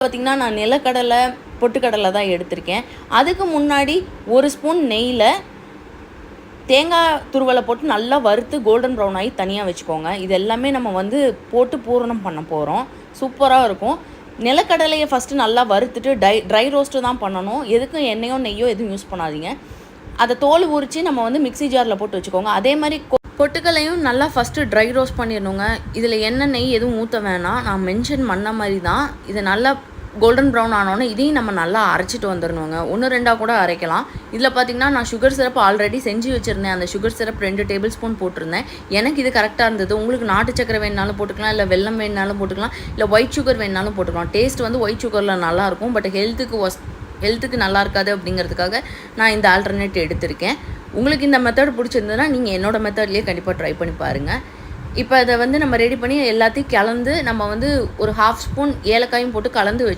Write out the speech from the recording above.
பார்த்திங்கன்னா நான் நிலக்கடலை பொட்டுக்கடலை தான் எடுத்திருக்கேன். அதுக்கு முன்னாடி 1 ஸ்பூன் நெய்யில் தேங்காய் துருவலை போட்டு நல்லா வறுத்து கோல்டன் ப்ரௌன் ஆகி தனியாக வச்சுக்கோங்க. இது எல்லாமே நம்ம வந்து போட்டு பூரணம் பண்ண போகிறோம். சூப்பராக இருக்கும். நிலக்கடலையை ஃபஸ்ட்டு நல்லா வறுத்துட்டு ட்ரை ரோஸ்ட்டு தான் பண்ணணும். எதுக்கும் எண்ணெயோ நெய்யோ எதுவும் யூஸ் பண்ணாதீங்க. அதை தோல் உரித்து நம்ம வந்து மிக்ஸி ஜாரில் போட்டு வச்சுக்கோங்க. அதே மாதிரி பொட்டுக்கல்லையும் நல்லா ஃபஸ்ட்டு ட்ரை ரோஸ்ட் பண்ணிடணுங்க. இதில் எண்ணெய் நெய் எதுவும் ஊற்ற வேணாம். நான் மென்ஷன் பண்ண மாதிரி தான். இதை நல்லா கோல்டன் ப்ரௌன் ஆனோன்னே இதையும் நம்ம நல்லா அரைச்சிட்டு வந்துடணுங்க. 1-2 கூட அரைக்கலாம். இதில் பார்த்திங்கன்னா நான் சுகர் சிரப் ஆல்ரெடி செஞ்சு வச்சுருந்தேன். அந்த சுகர் சிரப் 2 டேபிள் ஸ்பூன் போட்டிருந்தேன். எனக்கு இது கரெக்டாக இருந்தது. உங்களுக்கு நாட்டு சக்கரை வேணுனாலும் போட்டுக்கலாம், இல்லை வெல்லம் வேணுனாலும் போட்டுக்கலாம், இல்லை ஒயிட் சுகர் வேணுனாலும் போட்டுக்கலாம். டேஸ்ட் வந்து ஒயிட் சுகரில் நல்லாயிருக்கும். பட் ஹெல்த்துக்கு நல்லா இருக்காது அப்படிங்கிறதுக்காக நான் இந்த ஆல்டர்னேட் எடுத்திருக்கேன். உங்களுக்கு இந்த மெத்தட் பிடிச்சிருந்ததுன்னா நீங்கள் என்னோடய மெத்தட்லேயே கண்டிப்பாக ட்ரை பண்ணி பாருங்கள். இப்போ அதை வந்து நம்ம ரெடி பண்ணி எல்லாத்தையும் கலந்து நம்ம வந்து ஒரு 1/2 ஸ்பூன் ஏலக்காயும் போட்டு கலந்து